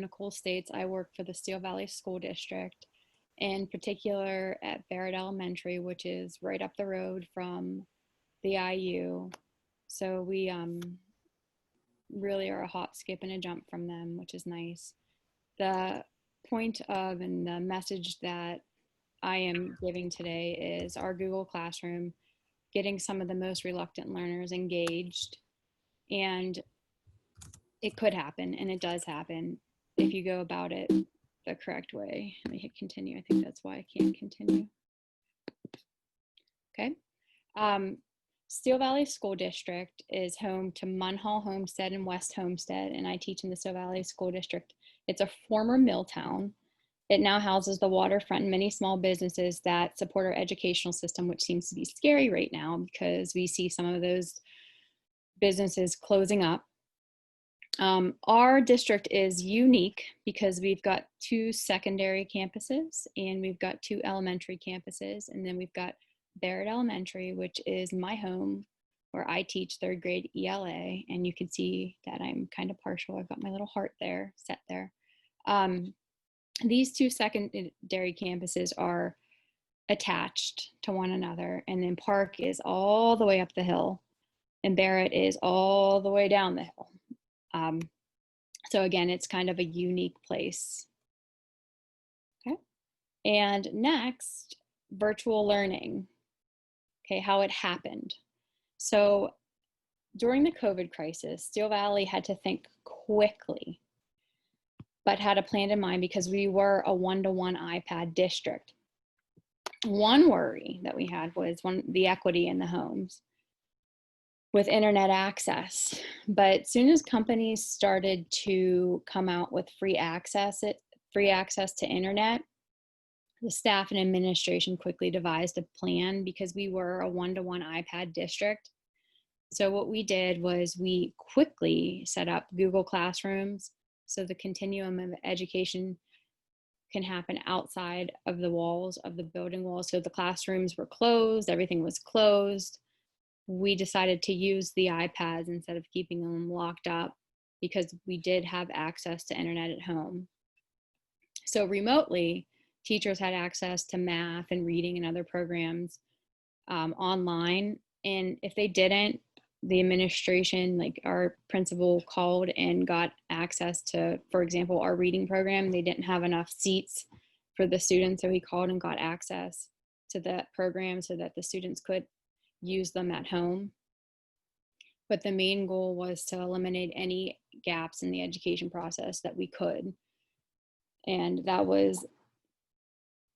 Nicole states, I work for the Steel Valley School District, in particular at Barrett Elementary, which is right up the road from the IU. So we really are a hop, skip, and a jump from them, which is nice. The point of and the message that I am giving today is our Google Classroom getting some of the most reluctant learners engaged. And it could happen, and it does happen if you go about it the correct way. Let me hit continue. I think that's why I can't continue. Okay. Steel Valley School District is home to Munhall Homestead and West Homestead, and I teach in the Steel Valley School District. It's a former mill town. It now houses the waterfront and many small businesses that support our educational system, which seems to be scary right now because we see some of those businesses closing up. Our district is unique because we've got 2 secondary campuses and we've got 2 elementary campuses, and then we've got Barrett Elementary, which is my home where I teach 3rd grade ELA, and you can see that I'm kind of partial. I've got my little heart there, set there. These 2 secondary campuses are attached to one another, and then Park is all the way up the hill and Barrett is all the way down the hill. So again, it's kind of a unique place. Okay. And next, virtual learning. Okay, how it happened. So during the COVID crisis, Steel Valley had to think quickly, but had a plan in mind because we were a 1-to-1 iPad district. One worry that we had was the equity in the homes with internet access. But as soon as companies started to come out with free access to internet, the staff and administration quickly devised a plan because we were a 1-to-1 iPad district. So what we did was we quickly set up Google Classrooms so the continuum of education can happen outside of the walls of the building walls. So the classrooms were closed, everything was closed. We decided to use the iPads instead of keeping them locked up because we did have access to internet at home. So remotely, teachers had access to math and reading and other programs online. And if they didn't, the administration, like our principal, called and got access to, for example, our reading program. They didn't have enough seats for the students, so he called and got access to that program so that the students could use them at home. But the main goal was to eliminate any gaps in the education process that we could. And that was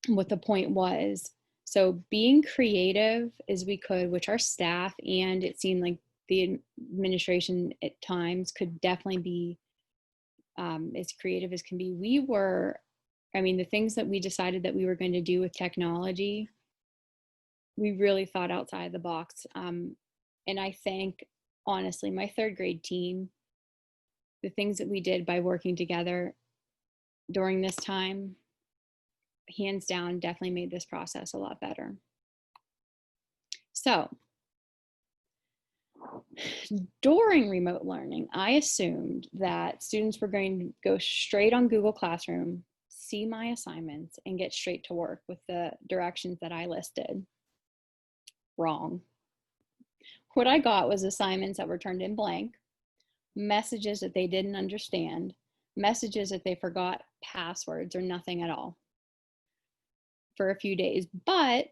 what the point was. So being creative as we could, which our staff and it seemed like the administration at times could definitely be as creative as can be. The things that we decided that we were going to do with technology, we really thought outside the box. And I thank, honestly, my 3rd grade team, the things that we did by working together during this time, hands down, definitely made this process a lot better. So during remote learning, I assumed that students were going to go straight on Google Classroom, see my assignments, and get straight to work with the directions that I listed. Wrong. What I got was assignments that were turned in blank, messages that they didn't understand, messages that they forgot passwords, or nothing at all for a few days. But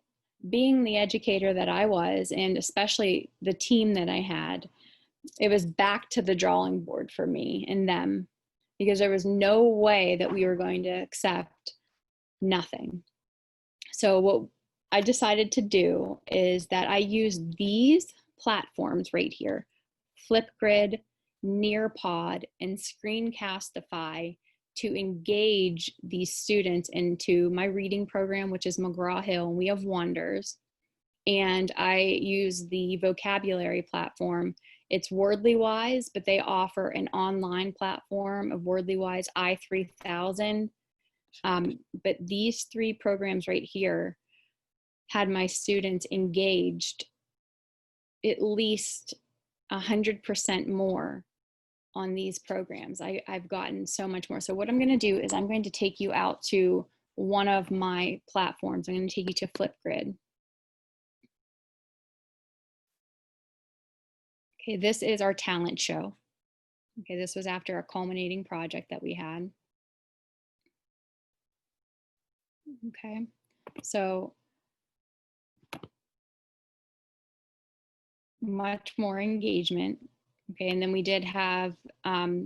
being the educator that I was, and especially the team that I had, it was back to the drawing board for me and them, because there was no way that we were going to accept nothing. So what I decided to do is that I used these platforms right here, Flipgrid, Nearpod, and Screencastify, to engage these students into my reading program, which is McGraw-Hill, and we have Wonders. And I use the vocabulary platform. It's Wordly-Wise, but they offer an online platform of Wordly-Wise i3000. But these 3 programs right here had my students engaged at least 100% more on these programs. I've gotten so much more. So what I'm going to do is I'm going to take you out to one of my platforms. I'm going to take you to Flipgrid. Okay, this is our talent show. Okay, this was after a culminating project that we had. Okay, so much more engagement. Okay, and then we did have,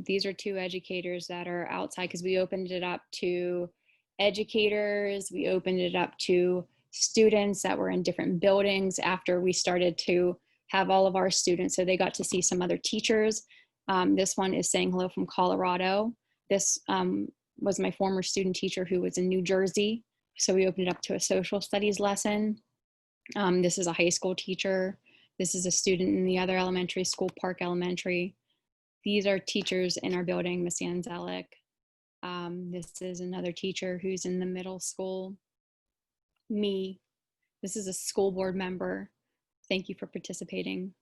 these are 2 educators that are outside because we opened it up to educators. We opened it up to students that were in different buildings after we started to have all of our students. So they got to see some other teachers. This one is saying hello from Colorado. This was my former student teacher who was in New Jersey. So we opened it up to a social studies lesson. This is a high school teacher. This is a student in the other elementary school, Park Elementary. These are teachers in our building, Miss Anzelic. This is another teacher who's in the middle school. Me. This is a school board member. Thank you for participating.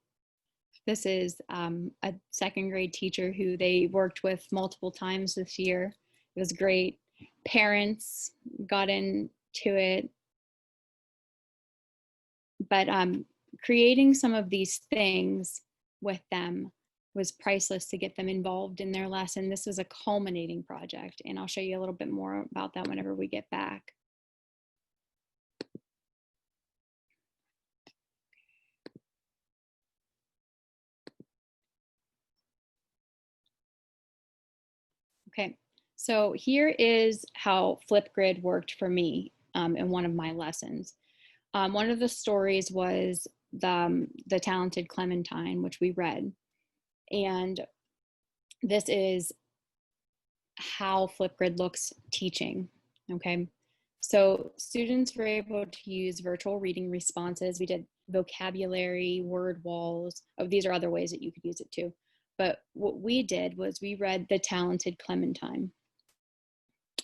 This is a 2nd grade teacher who they worked with multiple times this year. It was great. Parents got into it. But creating some of these things with them was priceless to get them involved in their lesson. This was a culminating project, and I'll show you a little bit more about that whenever we get back. Okay, so here is how Flipgrid worked for me in one of my lessons. One of the stories was the Talented Clementine, which we read. And this is how Flipgrid looks teaching, okay? So students were able to use virtual reading responses. We did vocabulary, word walls. Oh, these are other ways that you could use it too. But what we did was we read The Talented Clementine.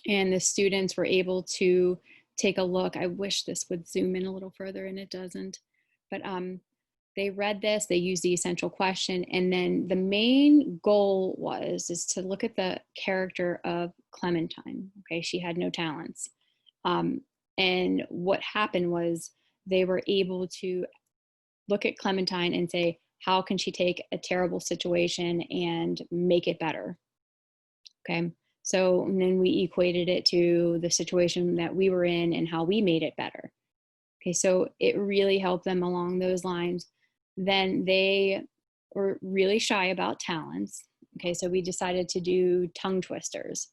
And the students were able to take a look. I wish this would zoom in a little further, and it doesn't. But they read this, they used the essential question, and then the main goal is to look at the character of Clementine. Okay, she had no talents. And what happened was they were able to look at Clementine and say, how can she take a terrible situation and make it better? Okay, so and then we equated it to the situation that we were in and how we made it better. Okay, so it really helped them along those lines. Then they were really shy about talents. Okay, so we decided to do tongue twisters.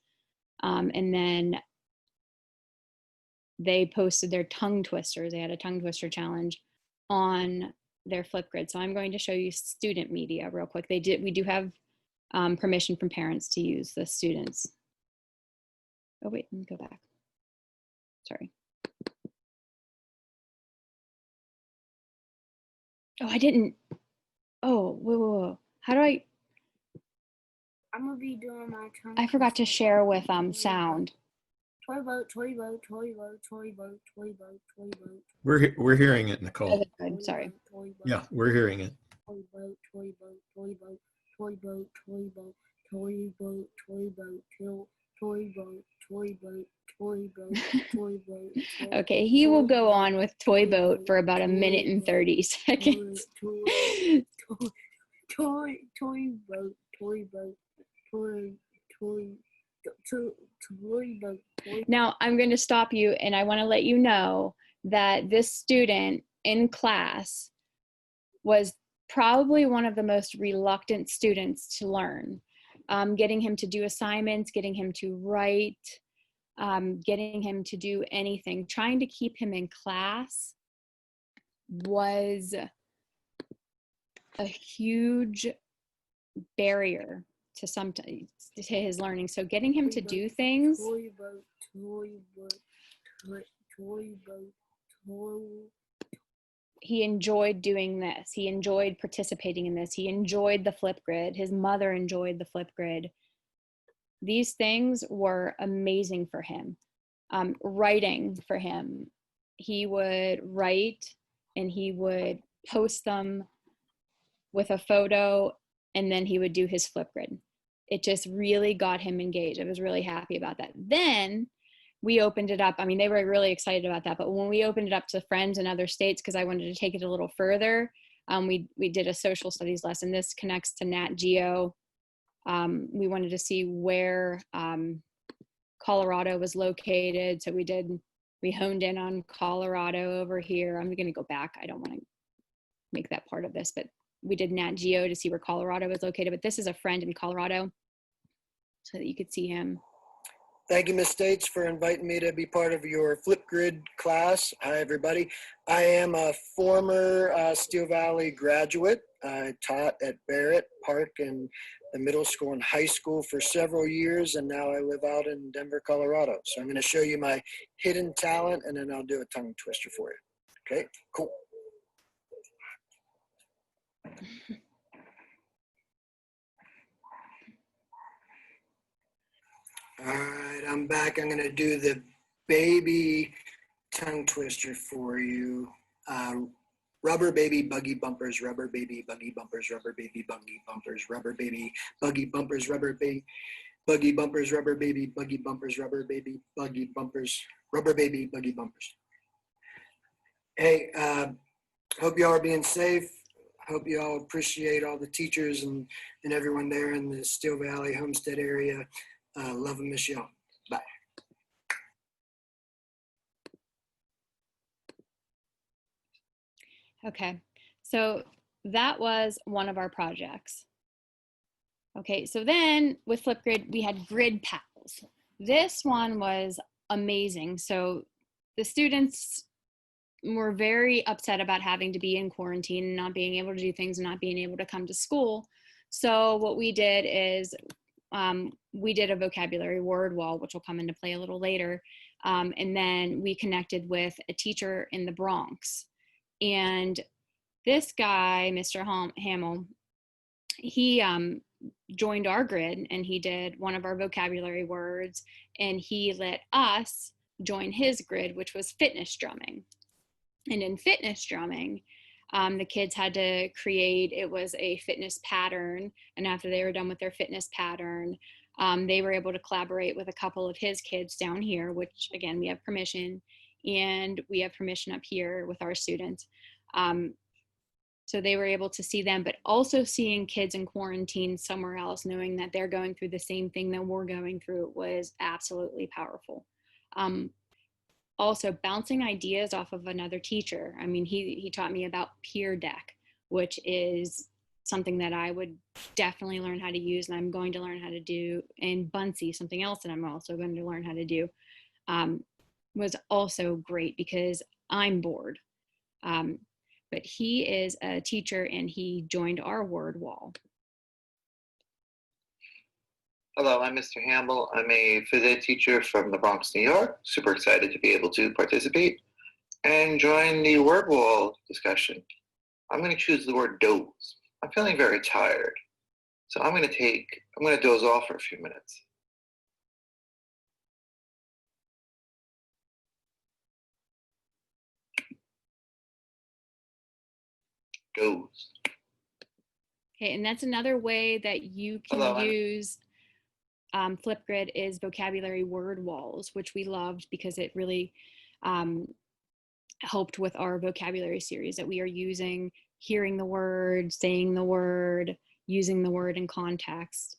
And then they posted their tongue twisters. They had a tongue twister challenge on their Flipgrid. So I'm going to show you student media real quick. We do have permission from parents to use the students. Oh wait, let me go back. Sorry. Oh, I didn't. Oh, whoa. How do I? I'm gonna be doing my tongue. I forgot to share with sound. Toy boat, toy boat, toy boat, toy boat, toy boat, toy boat. We're hearing it, Nicole. Okay, good. Sorry. Yeah, we're hearing it. Toy boat, toy boat, toy boat, toy boat, toy boat, toy boat, toy boat, toy boat, toy boat, toy boat, toy boat. Okay, he will go on with toy boat for about 1 minute and 30 seconds. Toy boat, toy boat, toy boat, toy boat. Now I'm going to stop you, and I want to let you know that this student in class was probably one of the most reluctant students to learn. Getting him to do assignments, getting him to write, getting him to do anything, trying to keep him in class was a huge barrier to his learning. So getting him to do things. Toy boat, toy boat, toy boat, toy. He enjoyed doing this. He enjoyed participating in this. He enjoyed the Flipgrid. His mother enjoyed the Flipgrid. These things were amazing for him. Writing for him. He would write and he would post them with a photo, and then he would do his Flipgrid. it just really got him engaged. I was really happy about that. Then we opened it up. I mean, they were really excited about that. But when we opened it up to friends in other states, because I wanted to take it a little further, we did a social studies lesson. This connects to Nat Geo. We wanted to see where Colorado was located. So we honed in on Colorado over here. I'm going to go back. I don't want to make that part of this, but we did Nat Geo to see where Colorado was located. But this is a friend in Colorado so that you could see him. Thank you, Ms. States, for inviting me to be part of your Flipgrid class. Hi, everybody. I am a former Steel Valley graduate. I taught at Barrett Park in the middle school and high school for several years, and now I live out in Denver, Colorado. So I'm going to show you my hidden talent, and then I'll do a tongue twister for you. Okay, cool. All right, I'm back. I'm going to do the baby tongue twister for you. Rubber baby buggy bumpers, rubber baby buggy bumpers, rubber baby buggy bumpers, rubber baby buggy bumpers, rubber baby buggy bumpers, rubber baby buggy bumpers, rubber baby buggy bumpers, rubber baby buggy bumpers. Hey, hope y'all are being safe. Hope you all appreciate all the teachers and everyone there in the Steel Valley Homestead area. Love and miss y'all. Bye. Okay, so that was one of our projects. Okay, so then with Flipgrid, we had grid pals. This one was amazing. So the students were very upset about having to be in quarantine and not being able to do things and not being able to come to school. So what we did is we did a vocabulary word wall, which will come into play a little later. And then we connected with a teacher in the Bronx. And this guy, Mr. Hamill, he joined our grid and he did one of our vocabulary words, and he let us join his grid, which was fitness drumming. And in fitness drumming, the kids had to create, it was a fitness pattern. And after they were done with their fitness pattern, they were able to collaborate with a couple of his kids down here, which again, we have permission, and we have permission up here with our students. So they were able to see them, but also seeing kids in quarantine somewhere else, knowing that they're going through the same thing that we're going through, was absolutely powerful. Also bouncing ideas off of another teacher. I mean, he taught me about peer deck, which is something that I would definitely learn how to use, and I'm going to learn how to do. And Bunsey, something else that I'm also going to learn how to do, was also great because I'm bored. But he is a teacher and he joined our word wall. Hello, I'm Mr. Hamill. I'm a phys ed teacher from the Bronx, New York. Super excited to be able to participate and join the word wall discussion. I'm going to choose the word doze. I'm feeling very tired, so I'm going to doze off for a few minutes. Doze. Okay, and that's another way that you can use Flipgrid is vocabulary word walls, which we loved because it really helped with our vocabulary series that we are using, hearing the word, saying the word, using the word in context.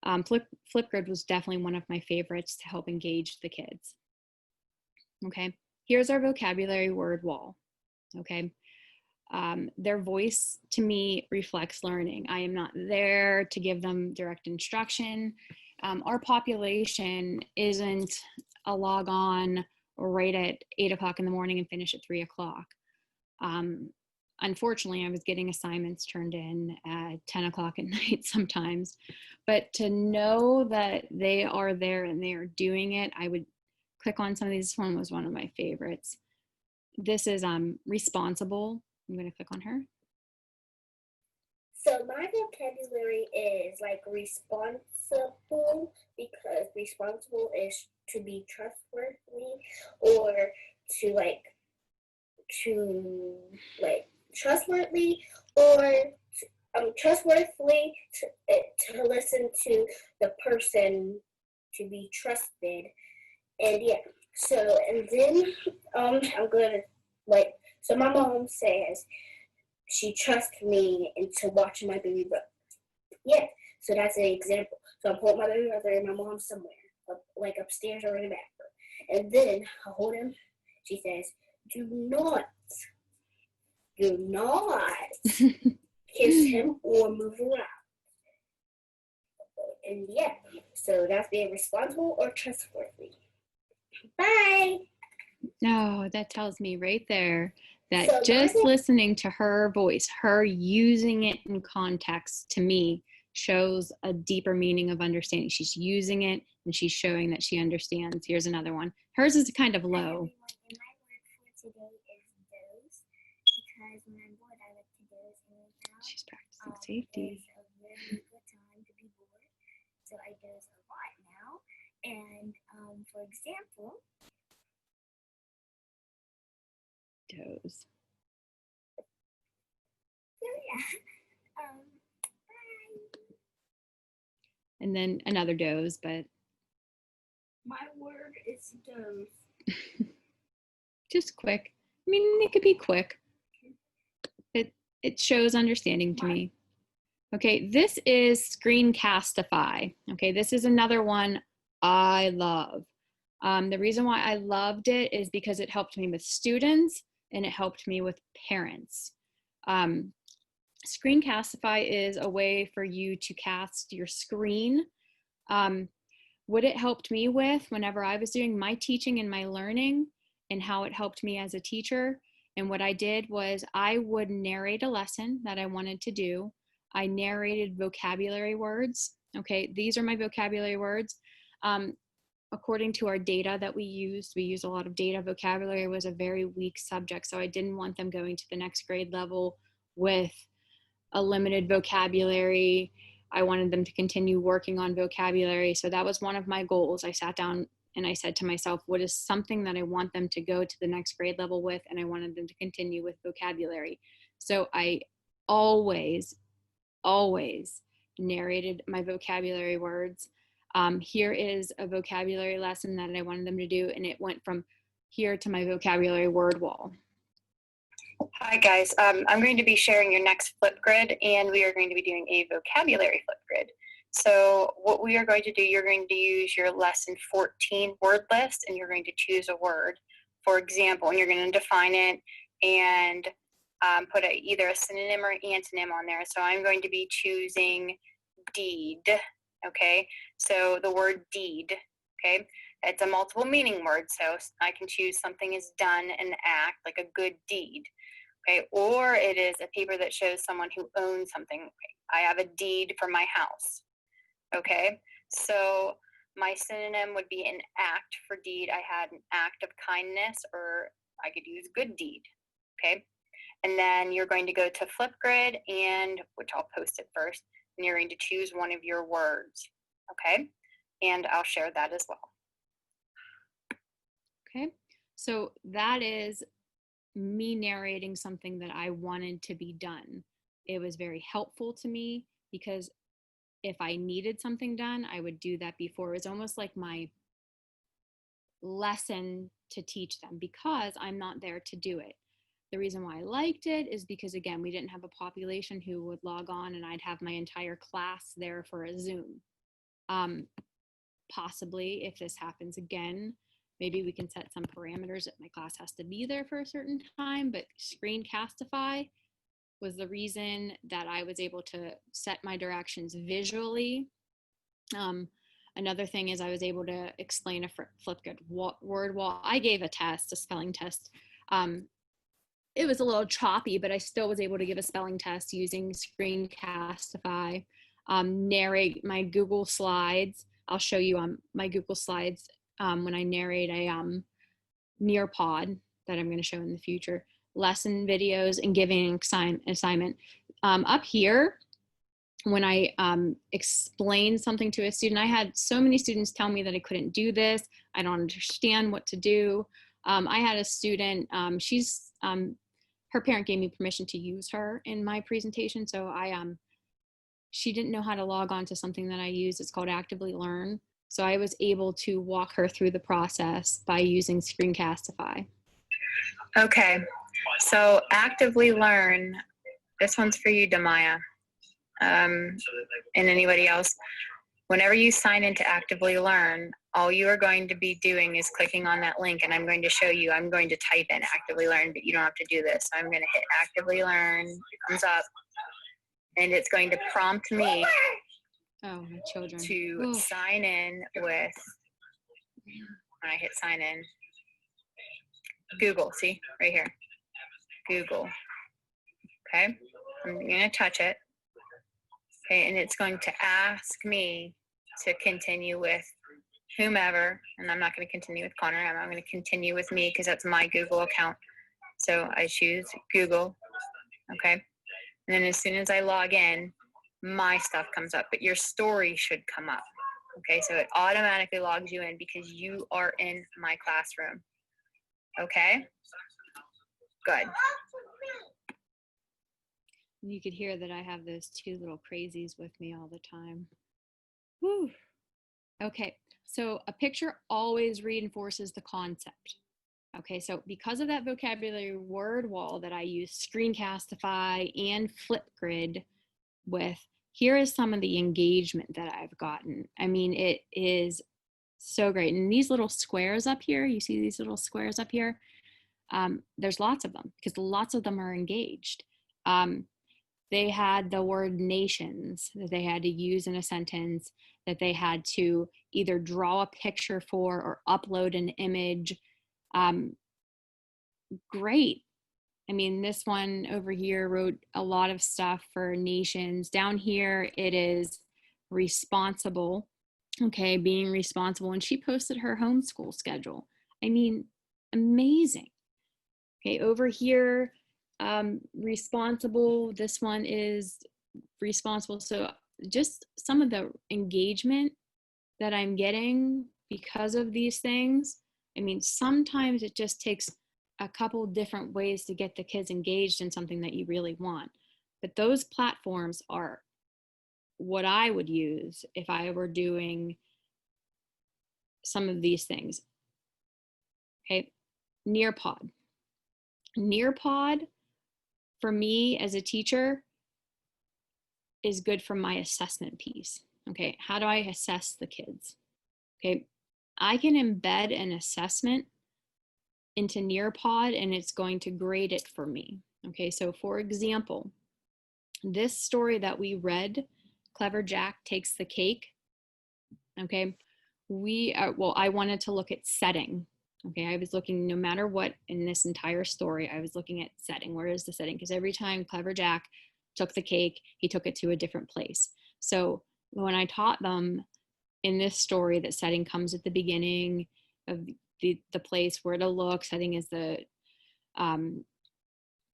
Flipgrid was definitely one of my favorites to help engage the kids. Okay, here's our vocabulary word wall. Okay. Their voice to me reflects learning. I am not there to give them direct instruction. Our population isn't a log on right at 8 o'clock in the morning and finish at 3 o'clock. Unfortunately, I was getting assignments turned in at 10 o'clock at night sometimes, but to know that they are there and they are doing it, I would click on some of these. This one was one of my favorites. This is responsible. I'm going to click on her. So my vocabulary is like responsible, because responsible is to be trustworthy, or to trustworthy, or trustworthy to listen to the person to be trusted. And yeah, so and then I'm gonna so my mom says she trusts me into watching my baby brother. Yeah, so that's an example. So I hold my baby brother and my mom somewhere, upstairs or in the bathroom. And then I hold him. She says, do not kiss him or move around. And yeah, so that's being responsible or trustworthy. Bye. No, that tells me right there that So just Margaret- listening to her voice, her using it in context, to me shows a deeper meaning of understanding. She's using it and she's showing that she understands. Here's another one. Hers is kind of low. And my word for today is doze, because when I'm bored, I like to doze in and out. She's practicing safety. It's a really good time to be bored, so I doze a lot now. And for example, Doze. so yeah, bye. And then another doze, but My word is doze. just quick. I mean, it could be quick. It shows understanding to me. Okay, this is Screencastify. Okay, this is another one I love. The reason why I loved it is because it helped me with students and it helped me with parents. Screencastify is a way for you to cast your screen. What it helped me with whenever I was doing my teaching and my learning, and how it helped me as a teacher, and what I did was I would narrate a lesson that I wanted to do. I narrated vocabulary words. Okay, these are my vocabulary words. According to our data that we used a lot of data. Vocabulary was a very weak subject, so I didn't want them going to the next grade level with a limited vocabulary. I wanted them to continue working on vocabulary. So that was one of my goals. I sat down and I said to myself, what is something that I want them to go to the next grade level with? And I wanted them to continue with vocabulary. So I always narrated my vocabulary words. Here is a vocabulary lesson that I wanted them to do, and it went from here to my vocabulary word wall. Hi guys, I'm going to be sharing your next Flipgrid, and we are going to be doing a vocabulary Flipgrid. So what we are going to do, you're going to use your lesson 14 word list, and you're going to choose a word, for example, and you're going to define it and put either a synonym or antonym on there. So I'm going to be choosing deed, okay? So the word deed, okay? It's a multiple meaning word, so I can choose something is done, an act, like a good deed. Okay, or it is a paper that shows someone who owns something. Okay, I have a deed for my house. Okay, so my synonym would be an act for deed. I had an act of kindness, or I could use good deed. Okay, and then you're going to go to Flipgrid, and which I'll post it first, and you're going to choose one of your words. Okay, and I'll share that as well. Okay, so that is me narrating something that I wanted to be done. It was very helpful to me because if I needed something done, I would do that before. It was almost like my lesson to teach them because I'm not there to do it. The reason why I liked it is because, again, we didn't have a population who would log on and I'd have my entire class there for a Zoom. Possibly, if this happens again, maybe we can set some parameters that my class has to be there for a certain time, but Screencastify was the reason that I was able to set my directions visually. Another thing is I was able to explain a Flipgrid word wall. I gave a test, a spelling test. It was a little choppy, but I still was able to give a spelling test using Screencastify. Narrate my Google Slides. I'll show you on my Google Slides when I narrate a Nearpod that I'm going to show in the future, lesson videos, and giving an assignment. Up here, when I explained something to a student, I had so many students tell me that I couldn't do this. I don't understand what to do. I had a student, her parent gave me permission to use her in my presentation, so I she didn't know how to log on to something that I use. It's called Actively Learn. So I was able to walk her through the process by using Screencastify. Okay, so Actively Learn, this one's for you, Damaya, and anybody else. Whenever you sign into Actively Learn, all you are going to be doing is clicking on that link, and I'm going to show you. I'm going to type in Actively Learn, but you don't have to do this. So I'm going to hit Actively Learn. It comes up, and it's going to prompt me Oh, my children. to sign in with, when I hit sign in, Google, see, right here, Google. Okay, I'm going to touch it. Okay, and it's going to ask me to continue with whomever, and I'm not going to continue with Connor. I'm going to continue with me because that's my Google account. So I choose Google. Okay, and then as soon as I log in, my stuff comes up, but your story should come up. Okay, so it automatically logs you in because you are in my classroom. Okay, good. You could hear that I have those two little crazies with me all the time. Whew. Okay, so a picture always reinforces the concept. Okay, so because of that vocabulary word wall that I use Screencastify and Flipgrid with, here is some of the engagement that I've gotten. I mean, it is so great. And these little squares up here, you see these little squares up here? There's lots of them because lots of them are engaged. They had the word nations that they had to use in a sentence, that they had to either draw a picture for or upload an image. Great. I mean, this one over here wrote a lot of stuff for nations. Down here, it is responsible. Okay, being responsible. And she posted her homeschool schedule. I mean, amazing. Okay, over here, responsible. This one is responsible. So just some of the engagement that I'm getting because of these things. I mean, sometimes it just takes a couple different ways to get the kids engaged in something that you really want. But those platforms are what I would use if I were doing some of these things. Okay, Nearpod. Nearpod, for me as a teacher, is good for my assessment piece. Okay, how do I assess the kids? Okay, I can embed an assessment into Nearpod and it's going to grade it for me. Okay, so for example, this story that we read, Clever Jack Takes the Cake. Okay, I wanted to look at setting. Okay, I was looking, no matter what in this entire story, I was looking at setting. Where is the setting? Because every time Clever Jack took the cake, he took it to a different place. So when I taught them in this story, that setting comes at the beginning of the place where to look. Setting is the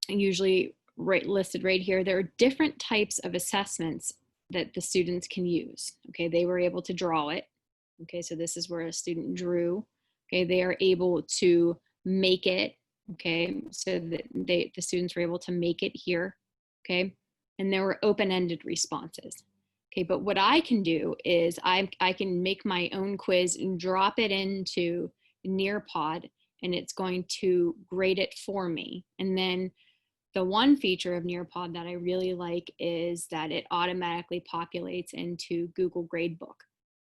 usually listed right here. There are different types of assessments that the students can use. Okay, they were able to draw it. Okay, so this is where a student drew. Okay, they are able to make it. Okay, so that the students were able to make it here. Okay, and there were open-ended responses. Okay, but what I can do is I can make my own quiz and drop it into Nearpod, and it's going to grade it for me. And then the one feature of Nearpod that I really like is that it automatically populates into Google Gradebook.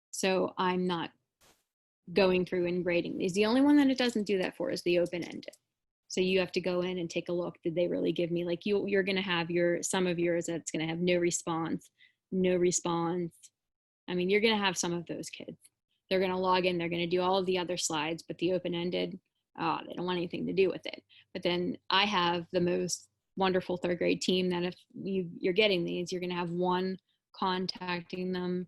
So I'm not going through and grading these. The only one that it doesn't do that for is the open-ended. So you have to go in and take a look. Did they really give me, like you're going to have some of yours that's going to have no response. I mean, you're going to have some of those kids. They're going to log in. They're going to do all of the other slides, but the open-ended, they don't want anything to do with it. But then I have the most wonderful third grade team that if you're getting these, you're going to have one contacting them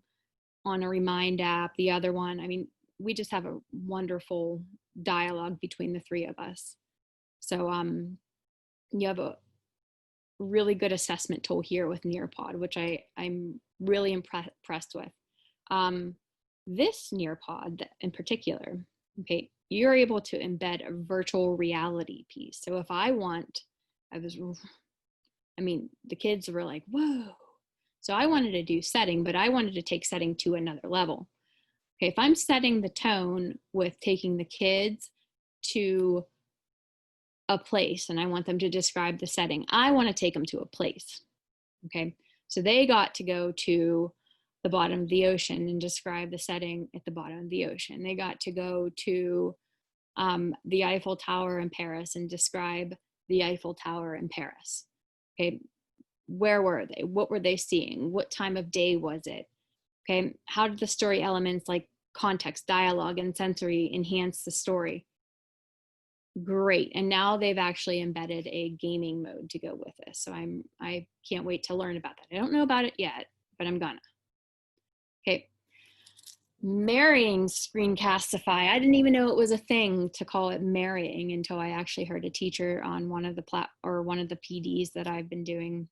on a Remind app, the other one. I mean, we just have a wonderful dialogue between the three of us. So you have a really good assessment tool here with Nearpod, which I'm really impressed with. This Nearpod in particular, okay, you're able to embed a virtual reality piece. So if I mean, the kids were like, whoa. So I wanted to do setting, but I wanted to take setting to another level. Okay, if I'm setting the tone with taking the kids to a place and I want them to describe the setting, I want to take them to a place. Okay, so they got to go to the bottom of the ocean and describe the setting at the bottom of the ocean. They got to go to the Eiffel Tower in Paris and describe the Eiffel Tower in Paris. Okay, where were they? What were they seeing? What time of day was it? Okay, how did the story elements like context, dialogue, and sensory enhance the story? Great. And now they've actually embedded a gaming mode to go with this. So I can't wait to learn about that. I don't know about it yet, but I'm gonna. Okay. Marrying Screencastify. I didn't even know it was a thing to call it marrying until I actually heard a teacher on one of the one of the PDs that I've been doing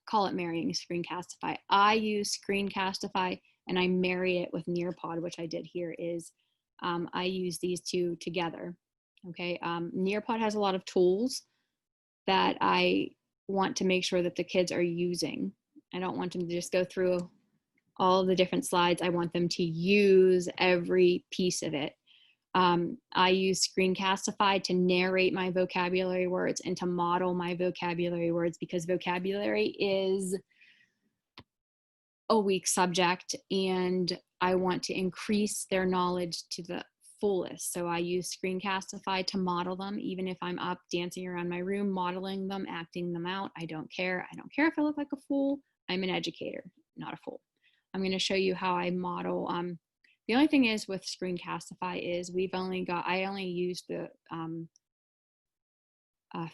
call it marrying Screencastify. I use Screencastify and I marry it with Nearpod, which I did here is I use these two together. Okay, Nearpod has a lot of tools that I want to make sure that the kids are using. I don't want them to just go through all of the different slides. I want them to use every piece of it. I use Screencastify to narrate my vocabulary words and to model my vocabulary words because vocabulary is a weak subject and I want to increase their knowledge to the fullest. So I use Screencastify to model them, even if I'm up dancing around my room, modeling them, acting them out. I don't care. I don't care if I look like a fool. I'm an educator, not a fool. I'm going to show you how I model. The only thing is with Screencastify is I only use the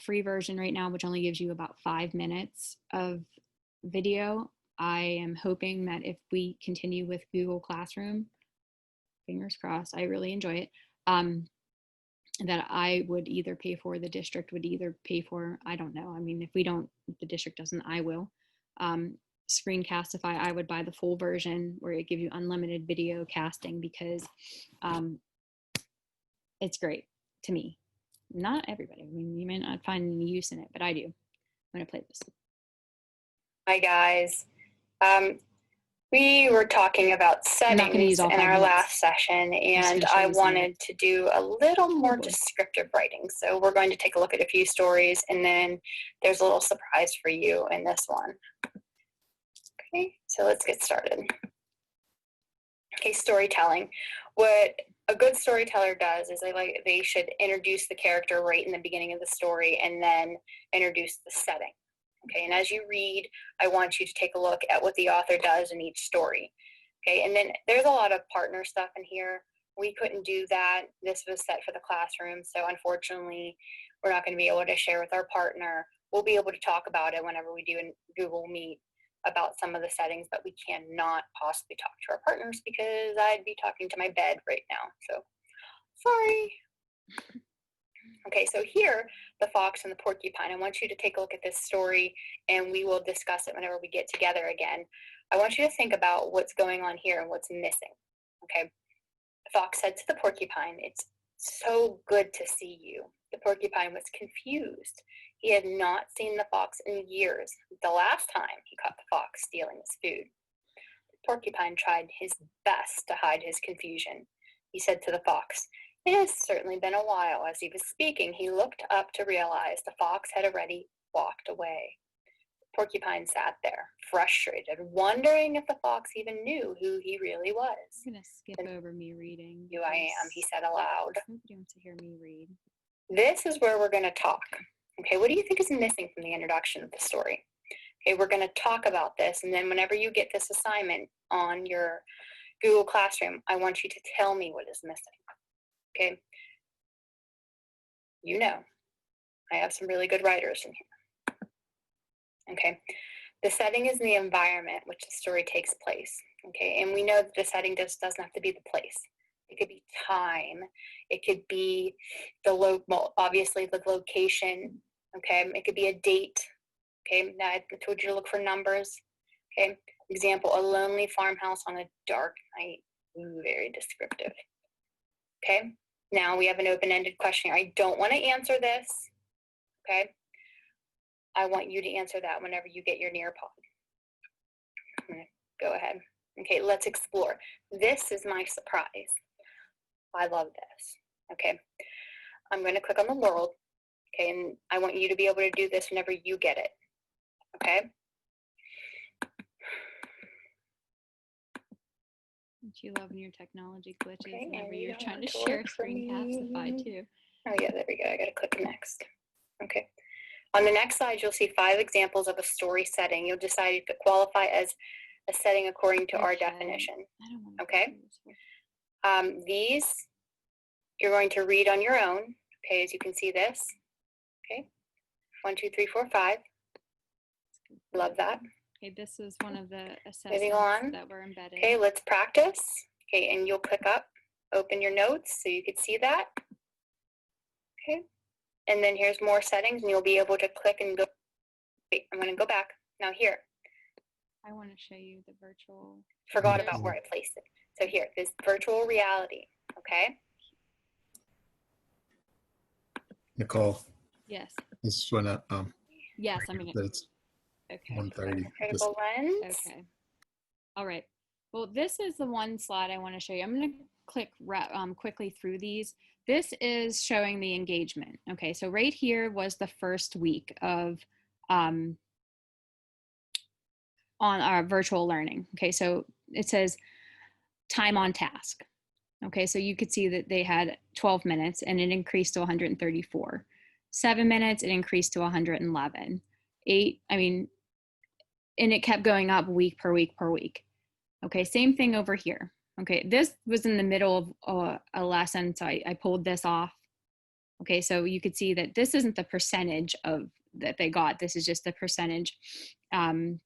free version right now, which only gives you about 5 minutes of video. I am hoping that if we continue with Google Classroom, fingers crossed, I really enjoy it, that I would either pay for, the district would either pay for, I don't know. I mean, if the district doesn't, I will. Screencastify, I would buy the full version where it gives you unlimited video casting because it's great to me. Not everybody. I mean, you may not find any use in it, but I do. I'm going to play this. Hi, guys. We were talking about settings in our last session, and I wanted to do a little more descriptive writing. So we're going to take a look at a few stories, and then there's a little surprise for you in this one. Okay, so let's get started. Okay, storytelling. What a good storyteller does is they should introduce the character right in the beginning of the story and then introduce the setting. Okay, and as you read, I want you to take a look at what the author does in each story. Okay, and then there's a lot of partner stuff in here. We couldn't do that. This was set for the classroom, so unfortunately, we're not going to be able to share with our partner. We'll be able to talk about it whenever we do in Google Meet about some of the settings, but we cannot possibly talk to our partners because I'd be talking to my bed right now, so sorry. Okay, so here, the fox and the porcupine. I want you to take a look at this story and we will discuss it whenever we get together again. I want you to think about what's going on here and what's missing. Okay, the fox said to the porcupine, "It's so good to see you." The porcupine was confused. He had not seen the fox in years, the last time he caught the fox stealing his food. The porcupine tried his best to hide his confusion. He said to the fox, "It has certainly been a while." As he was speaking, he looked up to realize the fox had already walked away. The porcupine sat there, frustrated, wondering if the fox even knew who he really was. I'm going to skip over me reading. "Here I am," he said aloud. Nobody wants to hear me read. This is where we're going to talk. Okay, what do you think is missing from the introduction of the story? Okay, we're going to talk about this, and then whenever you get this assignment on your Google Classroom, I want you to tell me what is missing. Okay, you know, I have some really good writers in here. Okay, the setting is the environment which the story takes place. Okay, and we know that the setting just doesn't have to be the place. It could be time. It could be obviously the location. Okay, it could be a date. Okay, now I told you to look for numbers. Okay, example, a lonely farmhouse on a dark night. Ooh, very descriptive. Okay. Now we have an open-ended question. I don't want to answer this, okay? I want you to answer that whenever you get your Nearpod. I'm gonna go ahead. Okay, let's explore. This is my surprise. I love this. Okay, I'm going to click on the world. Okay, and I want you to be able to do this whenever you get it. Okay. Don't you love when your technology glitches Okay, whenever and you you're don't trying want to to share work for Screencastify me. too? Oh yeah, there we go. I got to click next. Okay. On the next slide, you'll see 5 examples of a story setting. You'll decide if it qualify as a setting according to our Okay. definition. I don't want to Okay. go through this whole- These you're going to read on your own. Okay, as you can see this. Okay. 1, 2, 3, 4, 5. Love that. Okay, this is one of the Moving assessments on. that were embedded. Okay, let's practice. Okay, and you'll click up, open your notes so you can see that. Okay, and then here's more settings, and you'll be able to click and go. Wait, I'm going to go back. Now here, I want to show you the virtual. forgot There's- about where I placed it. So here, this virtual reality. Okay. Nicole, Yes. this one, Yes, I'm gonna. that's Okay. 130. Critical lens. Okay. All right. Well, this is the one slide I want to show you. I'm going to click quickly through these. This is showing the engagement. Okay, so right here was the first week of on our virtual learning. Okay, so it says time on task. Okay, so you could see that they had 12 minutes and it increased to 134. 7 minutes, it increased to 111. 8, and it kept going up week per week per week. Okay, same thing over here. Okay, this was in the middle of a lesson, so I pulled this off. Okay, so you could see that this isn't the percentage of that they got. This is just the percentage on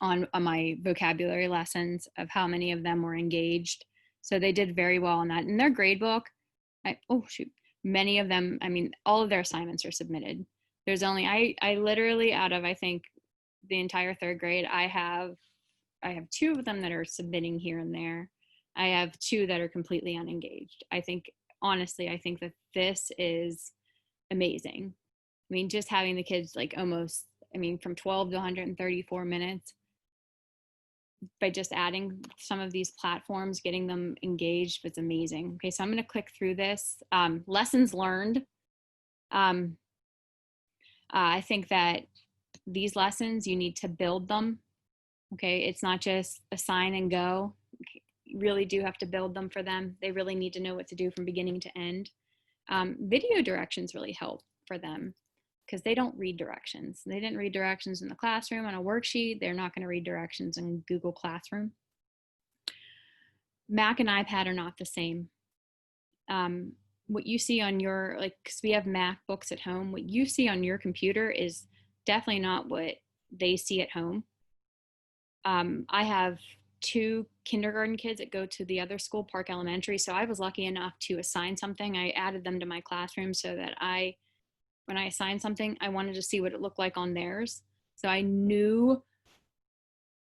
my vocabulary lessons of how many of them were engaged. So they did very well on that. In their grade book, many of them, all of their assignments are submitted. There's only, I literally out of, I think, the entire 3rd grade, I have 2 of them that are submitting here and there. I have 2 that are completely unengaged. Honestly, I think that this is amazing. Just having the kids from 12 to 134 minutes by just adding some of these platforms, getting them engaged, was amazing. Okay, so I'm going to click through this. Lessons learned. I think that these lessons, you need to build them. Okay, it's not just assign and go. You really do have to build them for them. They really need to know what to do from beginning to end. Video directions really help for them because they don't read directions. They didn't read directions in the classroom on a worksheet. They're not going to read directions in Google Classroom. Mac and iPad are not the same. What you see on your, because we have MacBooks at home, what you see on your computer is definitely not what they see at home. I have 2 kindergarten kids that go to the other school, Park Elementary. So I was lucky enough to assign something. I added them to my classroom so that when I assigned something, I wanted to see what it looked like on theirs. So I knew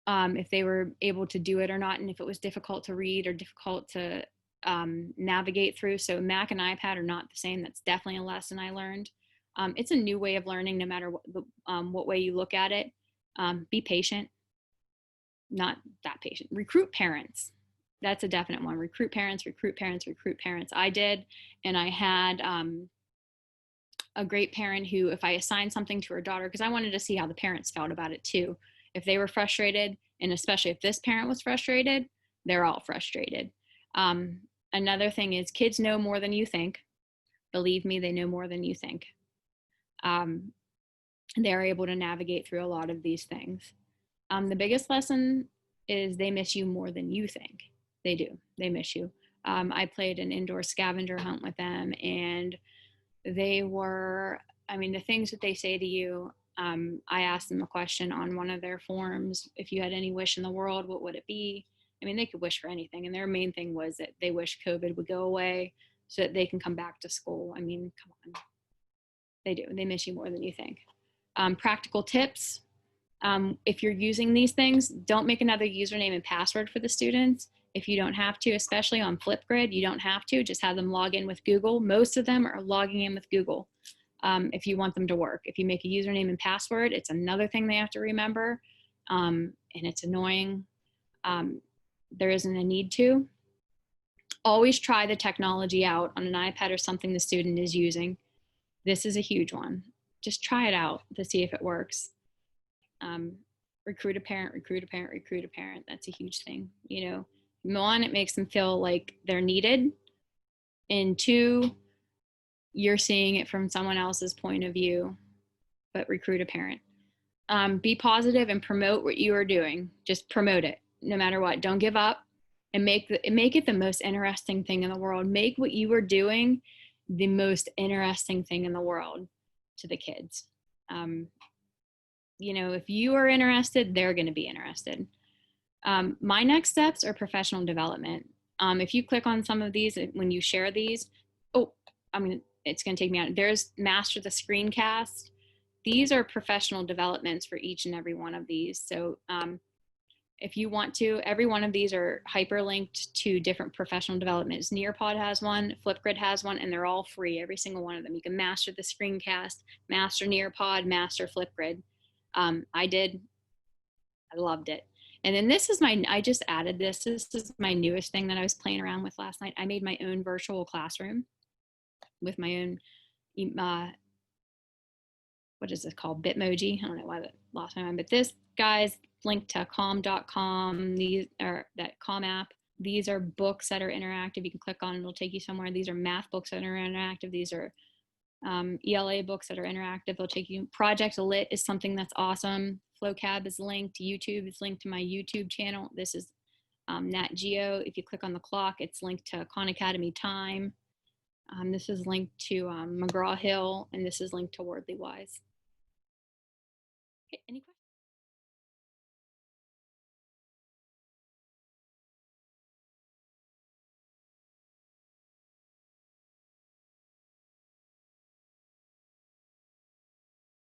if they were able to do it or not, and if it was difficult to read or difficult to navigate through. So Mac and iPad are not the same. That's definitely a lesson I learned. It's a new way of learning, no matter what way you look at it. Be patient. Not that patient. Recruit parents. That's a definite one. Recruit parents, recruit parents, recruit parents. I did, and I had a great parent who, if I assigned something to her daughter, because I wanted to see how the parents felt about it too. If they were frustrated, and especially if this parent was frustrated, they're all frustrated. Another thing is kids know more than you think. Believe me, they know more than you think. They're able to navigate through a lot of these things. The biggest lesson is they miss you more than you think. They do. They miss you. I played an indoor scavenger hunt with them, and they were, the things that they say to you, I asked them a question on one of their forms. If you had any wish in the world, what would it be? They could wish for anything. And their main thing was that they wish COVID would go away so that they can come back to school. Come on. They do. They miss you more than you think. Practical tips. If you're using these things, don't make another username and password for the students. If you don't have to, especially on Flipgrid, you don't have to. Just have them log in with Google. Most of them are logging in with Google if you want them to work. If you make a username and password, it's another thing they have to remember. and it's annoying. There isn't a need to. Always try the technology out on an iPad or something the student is using. This is a huge one. Just try it out to see if it works. Recruit a parent, recruit a parent, recruit a parent. That's a huge thing. You know, one, it makes them feel like they're needed. And two, you're seeing it from someone else's point of view, but recruit a parent. Be positive and promote what you are doing. Just promote it no matter what. Don't give up, and make it the most interesting thing in the world. Make what you are doing the most interesting thing in the world to the kids. You know, if you are interested, they're going to be interested. My next steps are professional development. If you click on some of these, when you share these, it's going to take me out. There's Master the Screencast. These are professional developments for each and every one of these. So if you want to, every one of these are hyperlinked to different professional developments. Nearpod has one, Flipgrid has one, and they're all free, every single one of them. You can master the Screencast, master Nearpod, master Flipgrid. I loved it. And then this is I just added this. This is my newest thing that I was playing around with last night. I made my own virtual classroom with my own, what is it called? Bitmoji. I don't know why that lost my mind, but this, guys, linked to calm.com. These are that Calm app. These are books that are interactive. You can click on, it'll take you somewhere. These are math books that are interactive. These are ELA books that are interactive. They'll take you. Project Lit is something that's awesome. FlowCab is linked. YouTube is linked to my YouTube channel. This is Nat Geo. If you click on the clock, it's linked to Khan Academy Time. This is linked to McGraw-Hill, and this is linked to Wordly Wise. Okay, any questions?